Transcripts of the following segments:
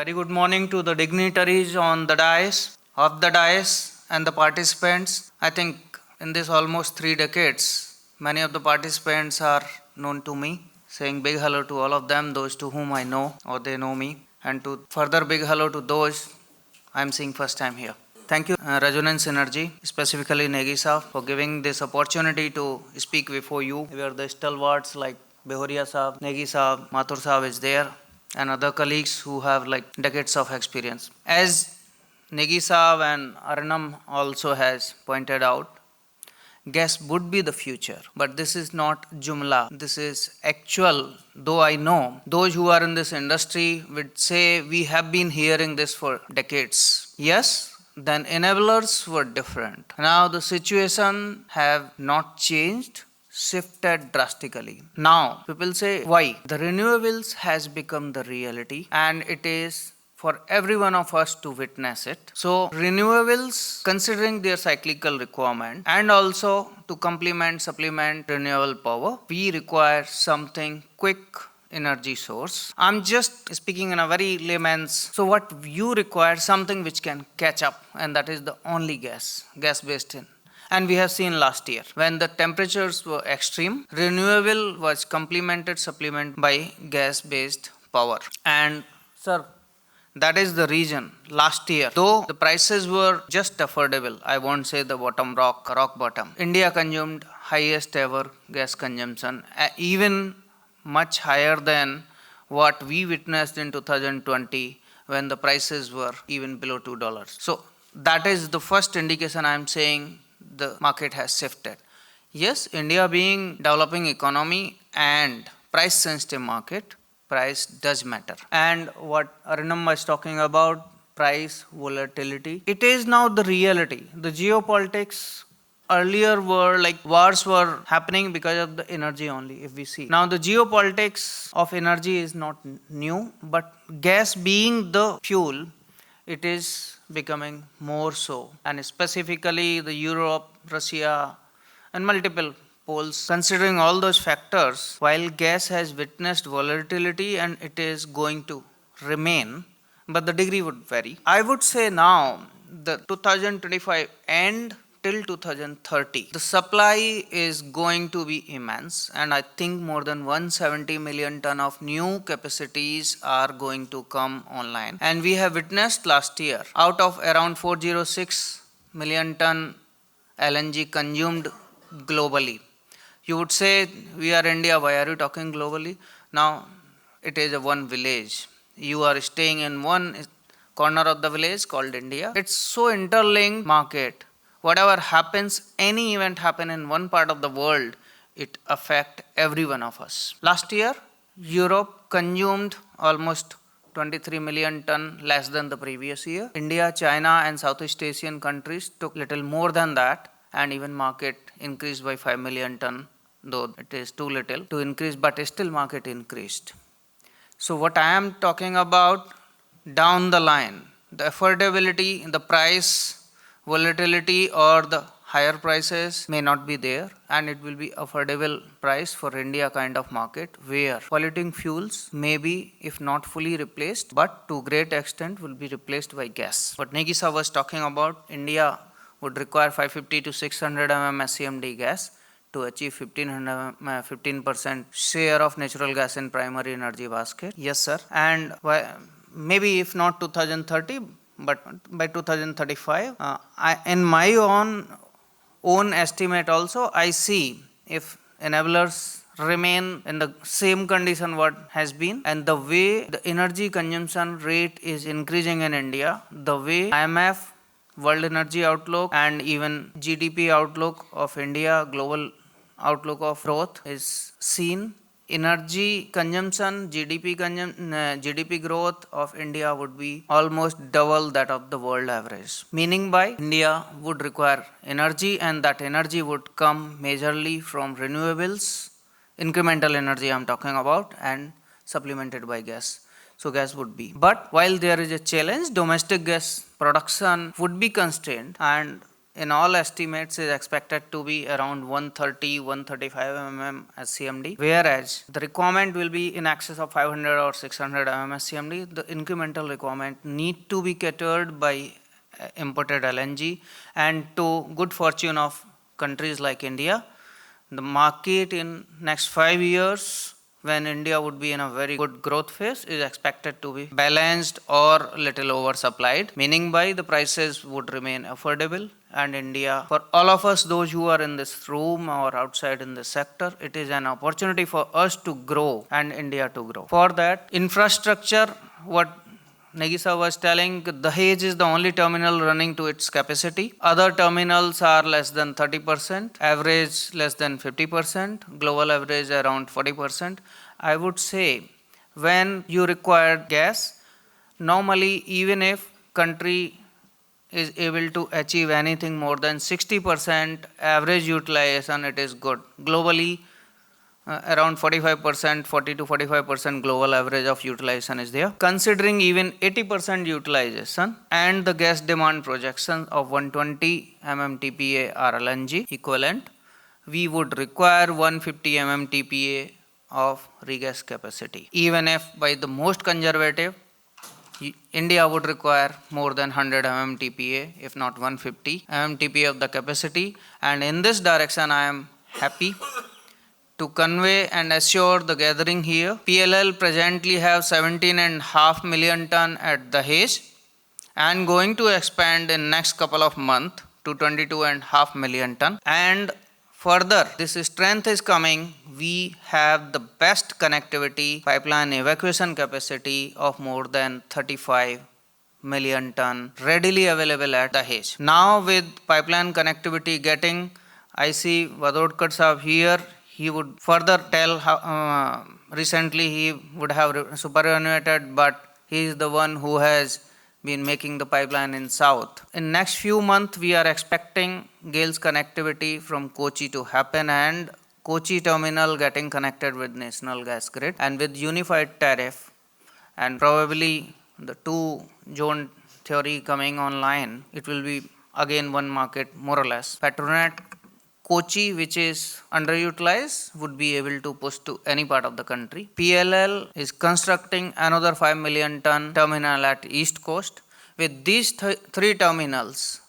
Very good morning to the dignitaries on the dais, of the dais, and the participants. I think in this almost 3 decades, many of the participants are known to me. Saying big hello to all of them, those to whom I know or they know me, and to further big hello to those I'm seeing first time here. Thank you, Resonance Energy, specifically Negi Saab, for giving this opportunity to speak before you. Where the stalwarts like Behoria Saab, Negi Saab, Mathur Saab is there, and other colleagues who have like decades of experience. As Negi Saab and Arnam also has pointed out, gas would be the future, but this is not Jumla. This is actual. Though I know those who are in this industry would say we have been hearing this for decades. Yes, then enablers were different. Now the situation have not changed, shifted drastically. Now people say why? The renewables has become the reality and it is for every one of us to witness it. So renewables, considering their cyclical requirement and also to supplement renewable power, we require something quick energy source. I'm just speaking in a very layman's. So what you require, something which can catch up, and that is the only gas based in. And we have seen last year when the temperatures were extreme, renewable was supplement by gas based power. And sir, that is the reason last year, though the prices were just affordable, I won't say the rock bottom, India consumed highest ever gas consumption, even much higher than what we witnessed in 2020 when the prices were even below $2. So that is the first indication I am saying the market has shifted. Yes, India being developing economy and price sensitive market, price does matter. And what Arnam was talking about, price volatility, it is now the reality. The geopolitics earlier were like wars were happening because of the energy only, if we see. Now the geopolitics of energy is not new, but gas being the fuel, it is becoming more so. And specifically the Europe, Russia, and multiple polls, considering all those factors, while gas has witnessed volatility and it is going to remain, but the degree would vary. I would say now, the 2025 end till 2030, the supply is going to be immense, and I think more than 170 million ton of new capacities are going to come online. And we have witnessed last year, out of around 406 million ton LNG consumed globally. You would say, we are India, why are you talking globally? Now, it is a one village. You are staying in one corner of the village called India. It's so interlinked market. Whatever happens, any event happen in one part of the world, it affect every one of us. Last year, Europe consumed almost 23 million ton less than the previous year. India, China and Southeast Asian countries took little more than that, and even market increased by 5 million ton, though it is too little to increase, but still market increased. So what I am talking about down the line, the affordability, the price volatility or the higher prices may not be there, and it will be affordable price for India kind of market where polluting fuels may be, if not fully replaced, but to great extent will be replaced by gas. What Negisa was talking about, India would require 550 to 600 SCMD gas to achieve 15% share of natural gas in primary energy basket. Yes, sir. And maybe if not 2030, but by 2035, in my own estimate also, I see if enablers remain in the same condition what has been, and the way the energy consumption rate is increasing in India, the way IMF, World Energy Outlook, and even GDP outlook of India, global outlook of growth is seen, energy consumption, GDP growth of India would be almost double that of the world average. Meaning by India would require energy, and that energy would come majorly from renewables, incremental energy I'm talking about, and supplemented by gas. So gas would be. But while there is a challenge, domestic gas production would be constrained, and in all estimates is expected to be around 130, 135 mm SCMD, whereas the requirement will be in excess of 500 or 600 mm SCMD. The incremental requirement need to be catered by imported LNG, and to good fortune of countries like India, the market in next 5 years, when India would be in a very good growth phase, is expected to be balanced or little oversupplied, meaning by the prices would remain affordable, and India, for all of us, those who are in this room or outside in this sector, it is an opportunity for us to grow and India to grow. For that, infrastructure, what Nagisa was telling, Dahej is the only terminal running to its capacity. Other terminals are less than 30%, average less than 50%, global average around 40%. I would say when you require gas, normally even if country is able to achieve anything more than 60% average utilization, it is good. Globally, around 45%, 40 to 45% global average of utilization is there. Considering even 80% utilization and the gas demand projection of 120 MMTPA RLNG equivalent, we would require 150 MMTPA of regas capacity. Even if by the most conservative, India would require more than 100 MMTPA, if not 150 MMTPA of the capacity. And in this direction, I am happy to convey and assure the gathering here. PLL presently have 17.5 million ton at Dahej and going to expand in next couple of months to 22.5 million ton. And further, this strength is coming. We have the best connectivity pipeline evacuation capacity of more than 35 million ton readily available at Dahej. Now with pipeline connectivity getting, I see Vadodkar Sahab here. He would further tell how recently he would have superannuated, but he is the one who has been making the pipeline in south. In next few months, we are expecting GAIL's connectivity from Kochi to happen, and Kochi terminal getting connected with national gas grid and with unified tariff, and probably the two zone theory coming online. It will be again one market more or less. Petronet Kochi, which is underutilized, would be able to push to any part of the country. PLL is constructing another 5 million ton terminal at East Coast. With these three terminals,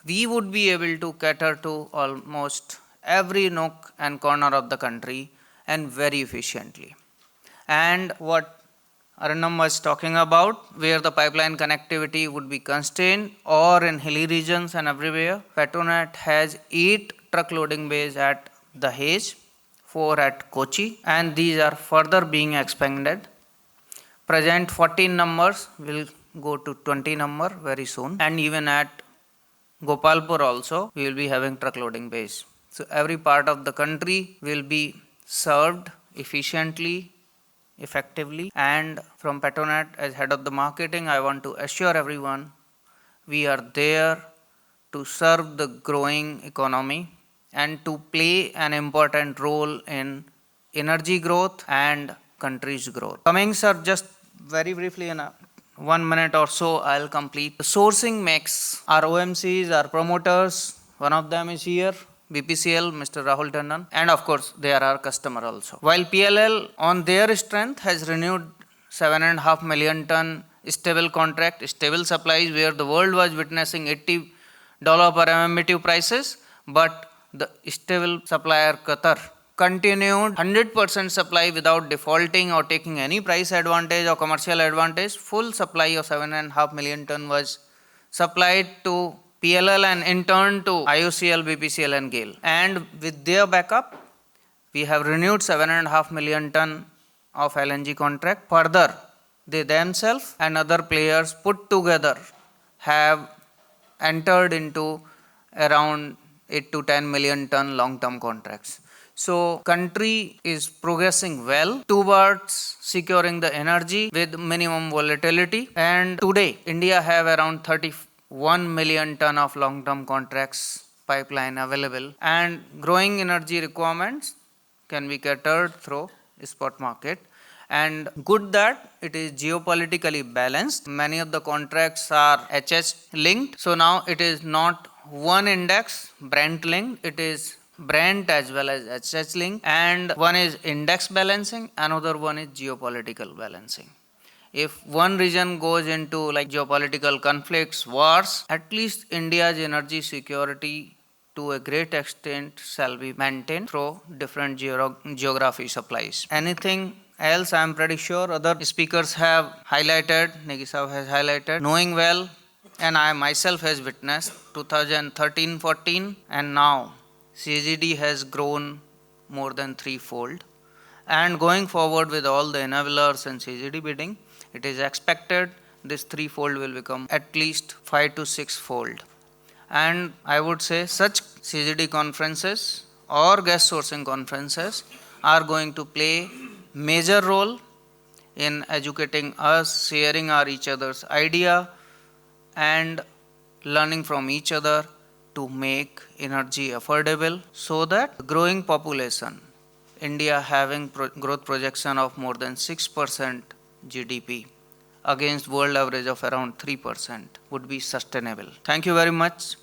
we would be able to cater to almost every nook and corner of the country and very efficiently. And what Arunam was talking about, where the pipeline connectivity would be constrained or in hilly regions and everywhere, Petronet has 8 truck loading bays at Dahej, 4 at Kochi, and these are further being expanded. Present 14 numbers will go to 20 number very soon, and even at Gopalpur also we will be having truck loading bays. So every part of the country will be served efficiently, effectively, and from Petronet as head of the marketing, I want to assure everyone we are there to serve the growing economy and to play an important role in energy growth and country's growth. Coming, sir, just very briefly in 1 minute or so, I'll complete. The sourcing mix, our OMCs, our promoters, one of them is here, BPCL, Mr. Rahul Tandon, and of course, they are our customer also. While PLL on their strength has renewed 7.5 million ton stable contract, stable supplies, where the world was witnessing $80 per MMBTU prices, but the stable supplier Qatar continued 100% supply without defaulting or taking any price advantage or commercial advantage. Full supply of 7.5 million ton was supplied to PLL and in turn to IOCL, BPCL and GAIL. And with their backup, we have renewed 7.5 million ton of LNG contract. Further, they themselves and other players put together have entered into around 8 to 10 million ton long-term contracts. So country is progressing well towards securing the energy with minimum volatility, and today India have around 31 million ton of long-term contracts pipeline available, and growing energy requirements can be catered through spot market. And good that it is geopolitically balanced. Many of the contracts are HS linked, so now it is not one index, Brent linked, it is Brent as well as HH link, and one is index balancing, another one is geopolitical balancing. If one region goes into like geopolitical conflicts, wars, at least India's energy security to a great extent shall be maintained through different geography supplies. Anything else, I am pretty sure other speakers have highlighted, Negisav has highlighted, knowing well, and I myself has witnessed 2013-14, and now CGD has grown more than threefold. And going forward with all the enablers and CGD bidding, it is expected this threefold will become at least 5 to 6 fold. And I would say such CGD conferences or gas sourcing conferences are going to play major role in educating us, sharing our each other's idea, and learning from each other to make energy affordable, so that growing population, India having growth projection of more than 6% GDP against world average of around 3% would be sustainable. Thank you very much.